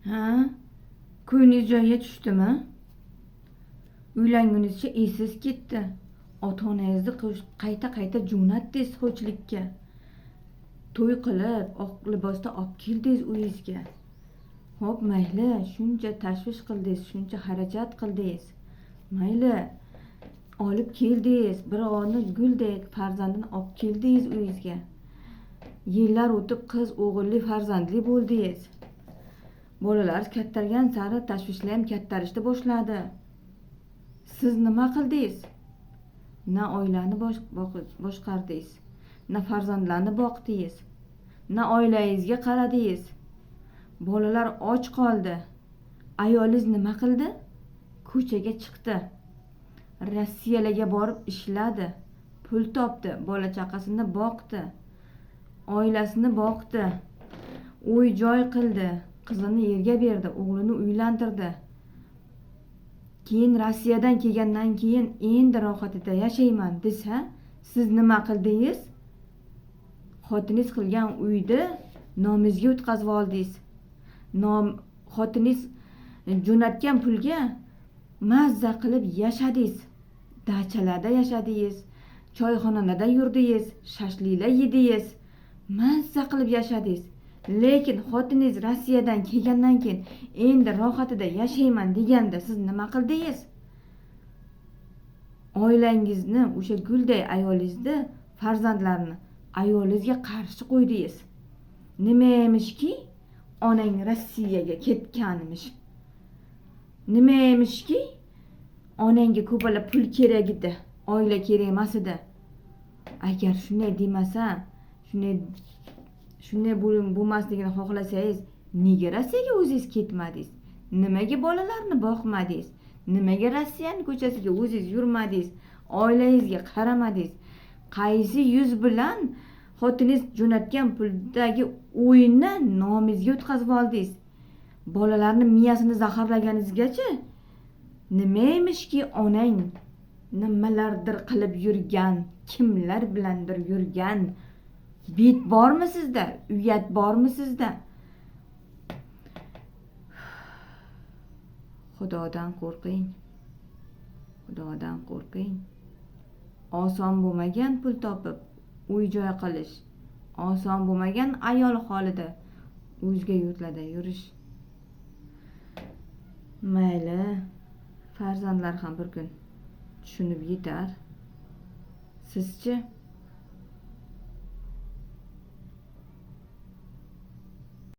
Ha? Ko'yingiz joyiga tushdimi? Uylangunizcha esiz ketdi. Ota-onangizni qayta jo'natdingiz xo'jlikka. To'y qilib, oq libosda olib keldingiz uyingizga. Xo'p, mayli, shuncha tashvish qildingiz, shuncha xarajat qildingiz. Mayli, olib keldingiz, bir oni guldek farzandini olib keldingiz uyingizga. Yillar o'tib qiz o'g'illi farzandli bo'ldingiz. Bolalar kattargan sari tashvishlar ham kattarishni boshladi. Siz nima qildingiz? Na oilani boshqardingiz, na farzandlarni boqdingiz, na oilangizga qaradingiz. Bolalar och qoldi. Ayolingiz nima qildi? Ko'chaga chiqdi. Rossiyalarga borib ishladi. Pul topdi, bola chaqasini boqdi. Oilasini boqdi. Uy-joy qildi. Qizini yerga berdi, o'g'lini uylantirdi. Keyin Rossiyadan kelgandan keyin endi rohatida yashayman desa, siz nima qildingiz? Xotiningiz qilgan uyni nomingizga o'tkazib oldingiz. Xotiningiz jo'natgan pulga mazza qilib yashadingiz. Dachalarda yashadingiz, choyxonalarda yurdingiz, shashliklar yedingiz, mazza qilib yashadingiz. Lekin xotiningiz Rossiyadan kelgandan keyin endi rohatida yashayman deganda siz nima qildingiz? Oilangizni, o'sha gulday ayolingizni, farzandlarini ayolingizga qarshi qo'ydingiz. Nima emishki, onang Rossiyaga ketganmish. Nima emishki, onangga ko'pala pul kerak edi, oila kerak emas edi. Agar shunday demasam, shunday bo'lmasligini xohlasangiz, nega Rossiyaga o'zingiz ketmadingiz? Nimaga bolalarni boqmadingiz? Nimaga Rossiyaning ko'chasiga o'zingiz yurmadingiz? Oilangizga qaramadingiz? Qaysi yuz bilan xotiningiz jo'natgan puldagi o'yinni nomingizga o'tkazib oldingiz? Bolalarni miyasini zaharlaganingizgacha nima emishki, onang nimalardir qilib yurgan, kimlar bilandir yurgan. Bit bormi sizda? Uyat bormi sizda? Xudodan qo'rqing. Xudodan qo'rqing. Oson bo'lmagan pul topib uy-joy qilish. Oson bo'lmagan ayol holida o'zga yurtlarda yurish. Mayli, farzandlar ham bir kun tushunib yetar. Sizchi?